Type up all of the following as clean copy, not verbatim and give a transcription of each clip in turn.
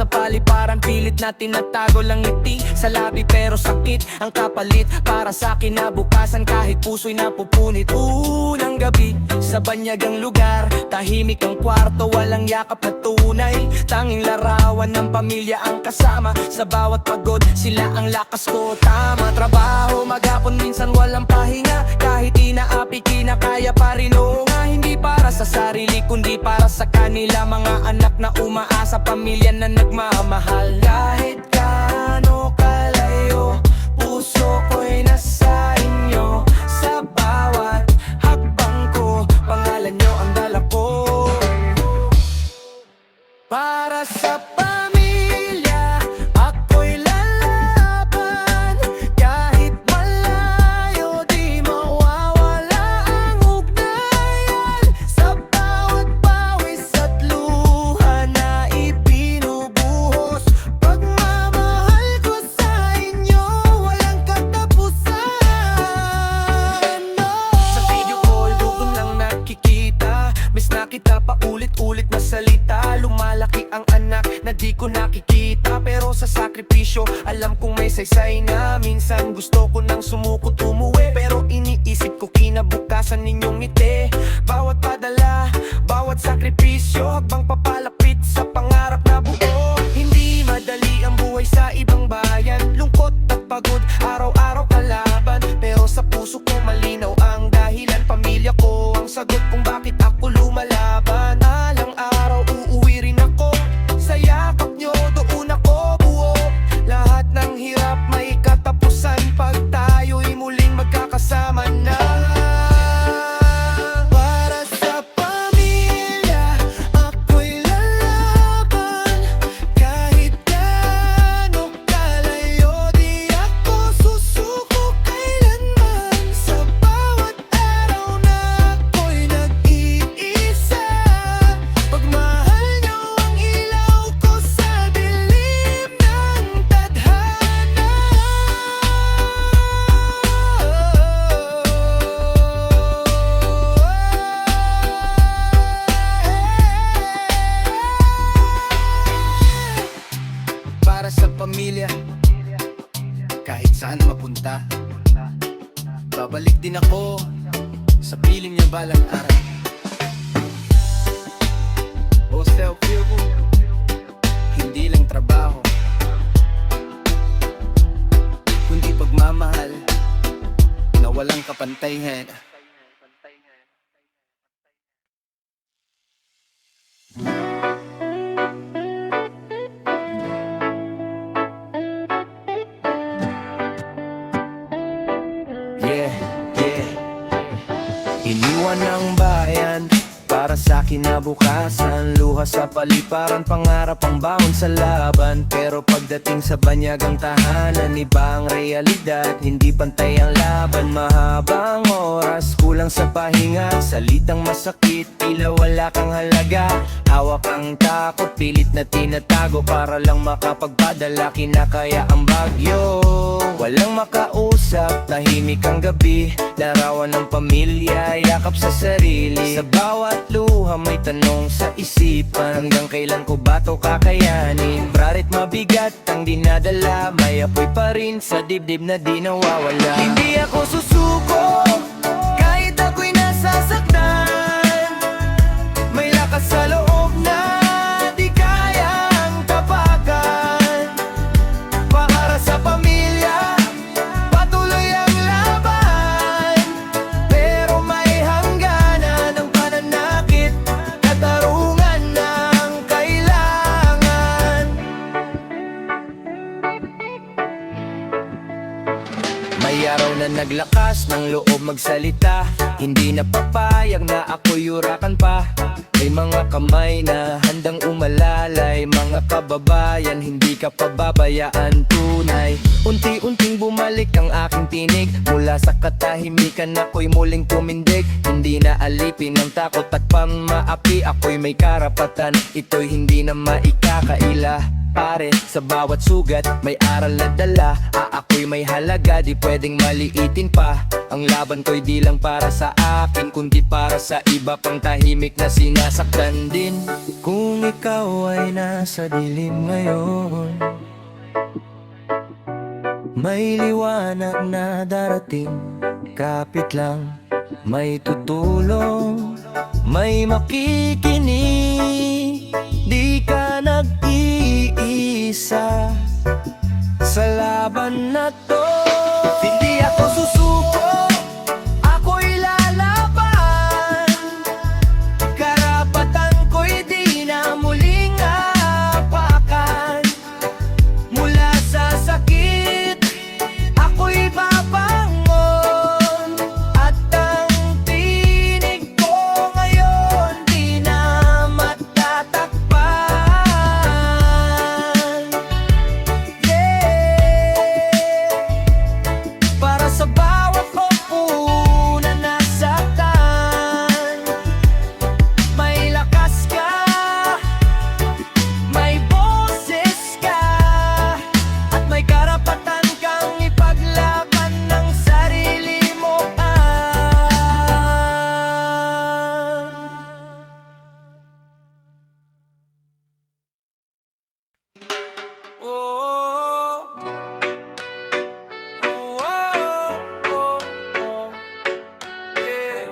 paliparan, pilit na tinatago lang ngiti sa labi pero sakit ang kapalit. Para sa kinabukasan kahit puso'y napupunit. Unang gabi sa banyagang lugar, tahimik ang kwarto, walang yakap na tunay. Tanging larawan ng pamilya ang kasama, sa bawat pagod sila ang lakas ko. Tama, trabaho, maghapon, minsan walang pahinga. Kahit inaapi, kinakaya pa rin, oo nga. Hindi para sa sarili, kundi para sa kanila. Mga anak na umaasa, pamilya na nagmamahal. Kahit gaano kalayo, puso ko'y nasa inyo. Sa bawat hakbang ko, pangalan nyo ang dala ko. Para sa pamilya, ako'y lalaban. Kahit malayo, di mawawala ang ugnayan. Sa bawat pawis at luha na ibinubuhos, pagmamahal ko sa inyo, walang katapusan, no. Sa video call, doon lang nakikita, miss na kita pa ulit-ulit na salita. Lumalaki ang anak na di ko nakikita, pero sa sakripisyo alam kong may saysay na. Minsan gusto ko nang sumuko, umuwi, pero iniisip ko kinabukasan ninyong ngiti. Bawat padala, bawat sakripisyo, habang papalapit sa pangarap na buo. Hindi madali ang buhay sa ibang bayan, lungkot at pagod, araw-araw kalaban. Pero sa puso ko malinaw ang dahilan, pamilya ko ang sagot kung bakit ako lumalaban. Alang araw uuwi rin ako, sa yakap nyo doon ako buo. Lahat ng hirap may katapusan, pag tayo'y muling magkakasama na. Para sa pamilya, ako'y lalaban. Kahit gaano kalayo, di ako susuko kailanman. Sa bawat araw na ako'y nag-iisa, pagmahal nyo ang ilaw ko sa dilim ng tadhana. Para sa pamilya, kahit saan mapunta, babalik din ako sa piling niya balang araw. O selfie ko, hindi lang trabaho, kundi pagmamahal na walang kapantayan. Yeah, yeah. Iniwan ng bayan para sa kinabukasan, luha sa paliparan, pangarap ang baon sa laban. Pero pagdating sa banyagang tahanan, iba ang realidad, hindi pantay ang laban. Mahabang oras, kulang sa pahinga, salitang masakit, tila wala kang halaga. Hawak ang takot, pilit na tinatago, para lang makapagpadala, kinakaya ang bagyo. Walang makausap, tahimik ang gabi, larawan ng pamilya, yakap sa sarili. Sa bawat luha may tanong sa isipan, hanggang kailan ko ba to kakayanin? Brarit mabigat ang dinadala, may apoy pa rin sa dibdib na di nawawala. Hindi ako susuko, kahit ako'y nasasaktan. May lakas sa loob na di kayang tapakan. Para sa pamilya, patuloy ang laban. Pero may hangganan ang pananakit, katarungan ng kailangan. May araw na naglakas ng loob magsalita, hindi na papayag na ako'y yurakan pa. May mga kamay na handang umalalay, mga kababayan, hindi ka pababayaan tunay. Unti-unting bumalik ang aking tinig, mula sa katahimikan ako'y muling tumindig. Hindi na alipin ng takot at pamaapi, ako'y may karapatan, ito'y hindi na maikakaila. Pare, sa bawat sugat may aral na dala. Ako'y may halaga, di pwedeng maliitin pa. Ang laban ko'y di lang para sa akin, kundi para sa iba pang tahimik na sinasaktan din. Kung ikaw ay nasa dilim ngayon, may liwanag na darating. Kapit lang, may tutulong, may makikinig. Di ka nag-iisa sa laban na to. Hindi ako susuko, ako'y lalaban. Karapatan ko'y di na muling apakan. Mula sa sakit, ako'y babangon. At ang tinig ko ngayon di na matatakpan. Para sa bawat opo na nasaktan, may lakas ka, may boses ka, at may karapatan kang ipaglaban ng sarili mo. Oh, oh, oh, oh, yeah.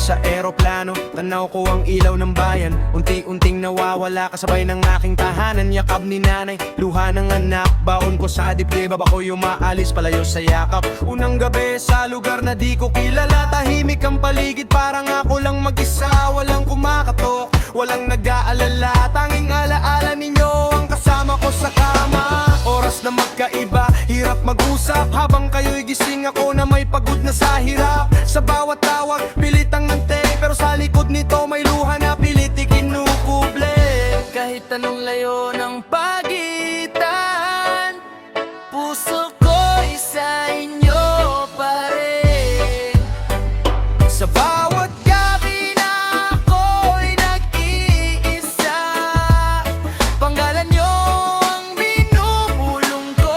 Sa eroplano, tanaw ko ang ilaw ng bayan. Unti-unting nawawala kasabay ng aking tahanan. Yakap ni nanay, luha ng anak. Baon ko sa dibdib, ako'y umaalis palayo sa yakap. Unang gabi sa lugar na di ko kilala. Tahimik ang paligid, parang ako lang mag-isa. Walang kumakatok, walang nag-aalala. Tanging alaala ninyo ang kasama ko sa kama. Oras na magkaiba, hirap mag-usap. Habang kayo'y gising, ako na may pagod na sa hirap. Sa bawat tawag, pilit ang nante. Pero sa likod nito may luha na pilit ikinukuble. Kahit anong layo ng pagitan, puso ko'y sa inyo pa rin. Sa bawat gabi na ako'y nag-iisa, panggalan nyo ang binubulong ko.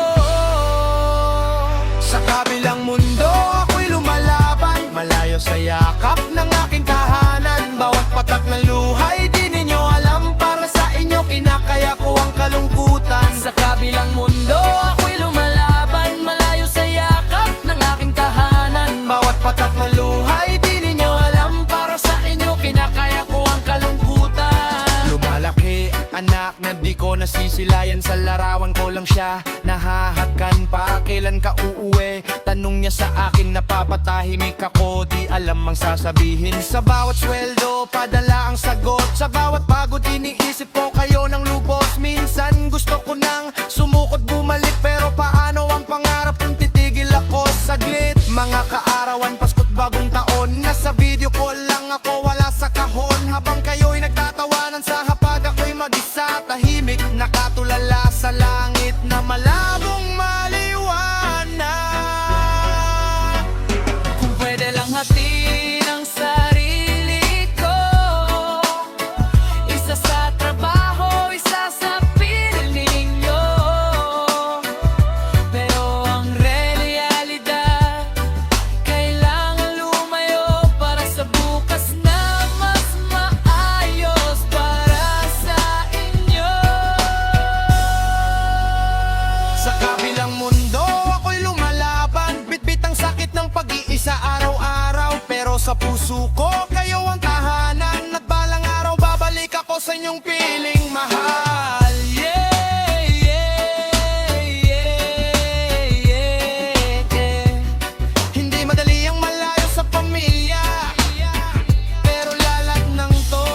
Sa kabilang mundo ako'y lumalaban, malayo sa yakap ng aking tahanan. Bawat patak ng luhay di ninyo alam, para sa inyo kinakaya ko ang kalungkutan. Sa kabilang mundo ako'y lumalaban, malayo sa yakap ng aking tahanan. Bawat patak ng luhay di ninyo alam, para sa inyo kinakaya ko ang kalungkutan. Lumalaki anak na di ko nasisilayan, sa larawan ko lang siya nahahadkan. Pa kailan ka uuwi? Tanong niya sa akin, napapatahimik ako, di alam ang sasabihin. Sa bawat sweldo, padala ang sagot. Sa bawat pagod, iniisip ko kayo ng lubos. Minsan gusto ko nang sumukot bumalik, pero paano ang pangarap kung titigil ako saglit? Mga kaarawan, Pasko't bagong taon, nasa video call lang ako, wala sa kahon. Habang kayo'y nagtatawanan sa hapag, ako'y mag-isa, tahimik, nakatulala sa langit na malabong maliwanag. Kung pwede lang hatiin ang sarili ko, isa sa trabaho, isa sa piling nyo. Pero ang realidad, kailangan lumayo para sa bukas na mas maayos para sa inyo. Sa kabilang mundo ako'y lumalaban, bitbit ang sakit ng pag-iisa araw-araw. Pero sa puso ko kayo ang tahanan, at balang araw babalik ako sa inyong piling mahal. Yeah, yeah, yeah, yeah. Hindi madali ang malayo sa pamilya, pero lalat ng to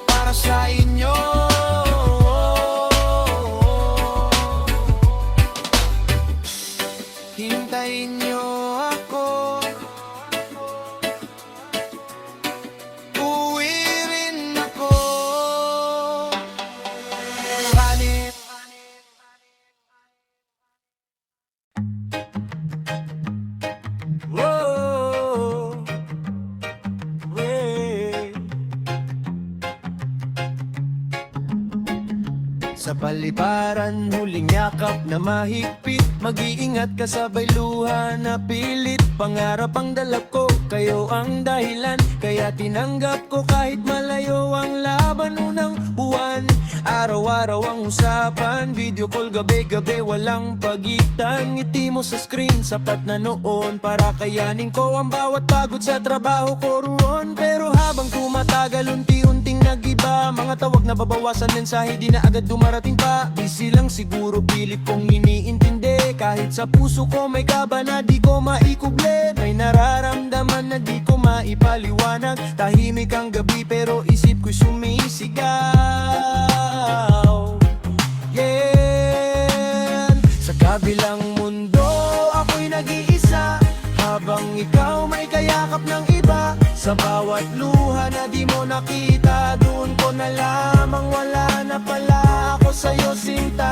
para sa inyo. Hintayin niyo ako, sa paliparan, huling yakap na mahigpit. Mag-iingat ka sabay luha na pilit. Pangarap ang dala ko, kayo ang dahilan. Kaya tinanggap ko kahit malayo ang laban. Unang buwan, araw-araw ang usapan. Video call gabi-gabi, walang pagitan. Ngiti mo sa screen, sapat na noon para kayanin ko ang bawat pagod sa trabaho ko roon. Pero habang tumatagal, unti-unting nag-iba. Mga tawag na babawasan, mensahe di na agad dumarating pa. Busy lang siguro, pilit kong iniintindi. Kahit sa puso ko may kaba na di ko maikuble. May nararamdaman na di ko maipaliwanag. Tahimik ang gabi pero isip ko'y sumisigaw. Yeah. Sa kabilang mundo ako'y nag-iisa, habang ikaw may kayakap ng iba. Sa bawat luha na di mo nakita, doon ko na lamang wala na pala ako sa'yo, sinta.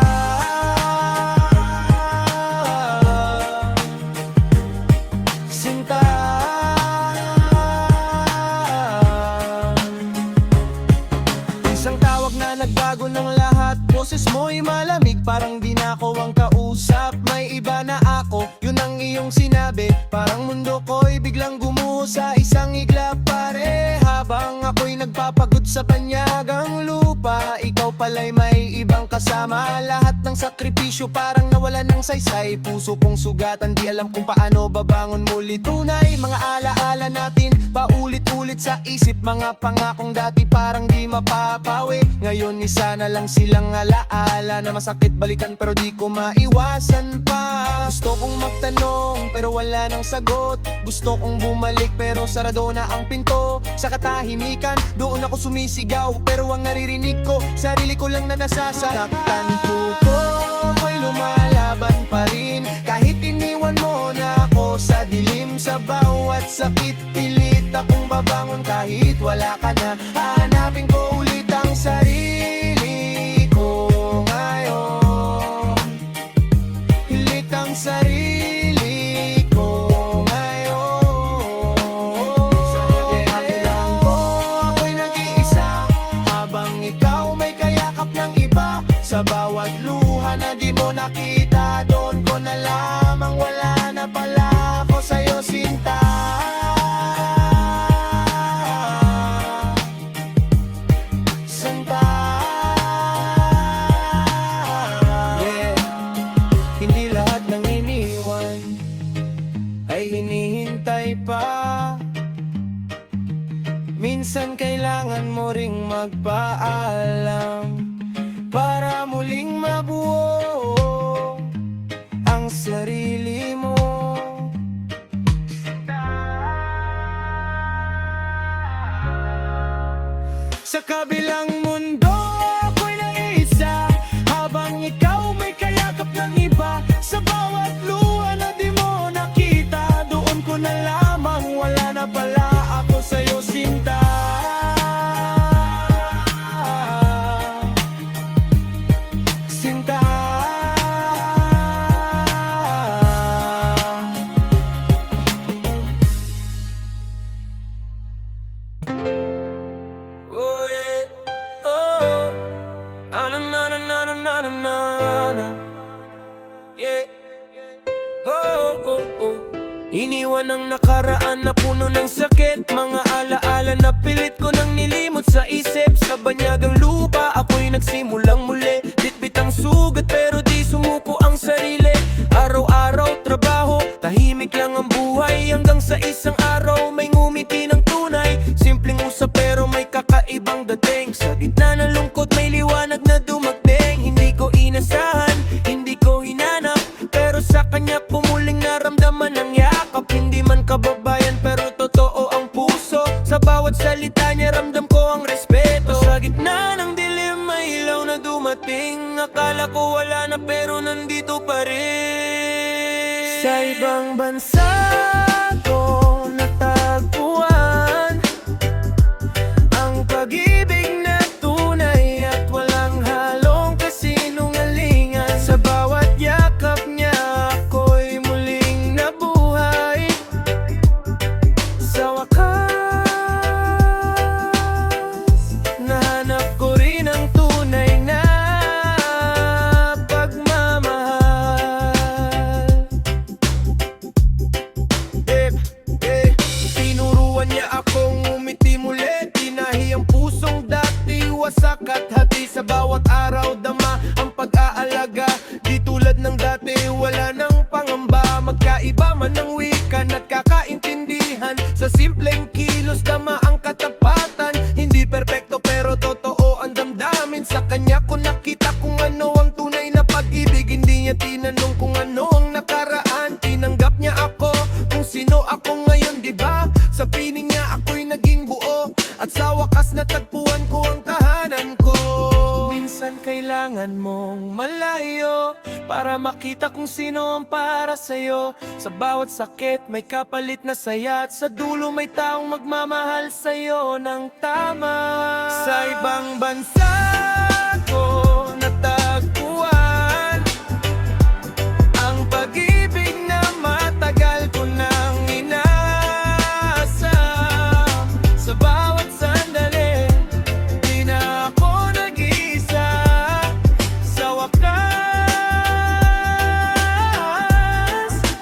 Sinta. Isang tawag na nagbago ng lahat. Boses mo'y malamig, parang di na ako ang kausap. May iba na ako, yun ang iyong sinabi. Parang mundo ko'y biglang gumuho sa isang iglap, pare. Habang ako'y nagpapagod sa banyagang lupa, ikaw pala'y may ibang kasama. Lahat ng sakripisyo parang nawala ng saysay. Puso kong sugatan, di alam kung paano babangon muli. Tunay, mga alaala natin paulit-ulit sa isip. Mga pangakong dati parang di mapapawi. Ngayon isa na lang silang alaala na masakit balikan pero di ko maiwasan pa. Gusto kong magtanong pero wala nang sagot. Gusto kong bumalik pero sarado na ang pinto. Sa katahimikan, doon ako sumisigaw. Pero ang naririnig ko, sarili ko lang na nasasaktan. Puso ko'y lumalaban pa rin. Kahit iniwan mo na ako sa dilim. Sa bawat sakit, pilit akong babangon kahit wala ka na. Hanapin ko ulit ang sarili ko ngayon. Hilit ang sarili ko ngayon. Sa kabilang ko ako'y nag-iisa, habang ikaw may kayakap ng iba. Sa bawat luha na di mo nakita, doon ko na lamang wala na pala ako sa'yo, sinta. Sinta. Yeah. Hindi lahat ng iniwan ay hinihintay pa. Minsan kailangan mo ring magpaalam para muling mabuo ang sarili mo. Sa kabilang mundo ako'y nag-iisa, habang ikaw may kayakap ng iba. Sa bawat luha na di mo nakita, doon ko na lamang wala na pala ako sa'yo, sinta. Sinta. Oh yeah, oh, na na na na na na na na, yeah, oh oh oh. Iniwan ang nakaraan na puno ng sakit. Mga alaala na pilit ko nang nilimot sa isip. Sa banyagang lupa ako'y nagsimulang muli. Bitbit ang sugat pero di sumuko ang sarili. Araw-araw trabaho, tahimik lang ang buhay. Hanggang sa isang araw may ngumiti ng tunay. Simpleng usap pero may kakaibang dating. Sa gitna ng lungkot may liwanag na dumagding. Hindi ko inasahan, hindi ko hinanap, pero sa kanya pumuling naramdaman ng yakap. Hindi man kababayan pero totoo ang puso. Sa bawat salita niya ramdam ko ang respeto. Sa gitna ng dilim may ilaw na dumating. Akala ko wala na pero nandito pa rin. Sa ibang bansa ko natagpuan ang pag-ibig na tunay at walang halong kasinungalingan. Sa bawat yakap niya ako'y muling nabuhay. Sa wakas nahanap ko rin ang tunay na niya akong umiti muli. Tinahi ang pusong dati wasak at hati. Sa bawat araw dama ang pag-aalaga. Di tulad ng dati wala nang pangamba. Magkaiba man ang wikan at kakaintindihan. Sa simpleng kilos dama ang katapatan. Hindi perpekto pero totoo ang damdamin. Sa kanya ko nakita kung ano ang tunay na pag-ibig. Hindi niya tinanong kung ano ang nakaraan. Tinanggap niya ako kung sino ako ngayon, diba? Sa piling niya ako'y naging buo. At sa wakas natagpuan ko ang tahanan ko. Minsan kailangan mong malayo para makita kung sino ang para sa'yo. Sa bawat sakit may kapalit na saya. At sa dulo may taong magmamahal sa'yo ng tama. Sa ibang bansa ko natagpuan ang pag-ibig na matagal ko nang inaasam. Sa bawat sandali di na ako nag-iisa. Sa wakas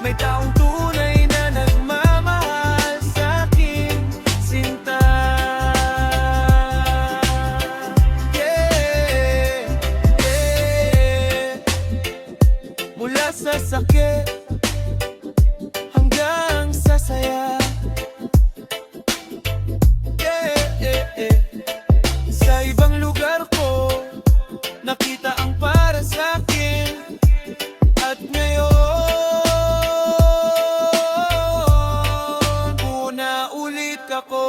may taong tunay na nagmamahal sa'king sinta. Yeah, yeah. Mula sa sakit hanggang sa saya. Yeah, yeah, yeah. Sa ibang lugar ko nakita ang para sa'kin. At ngayon buo na ulit ako.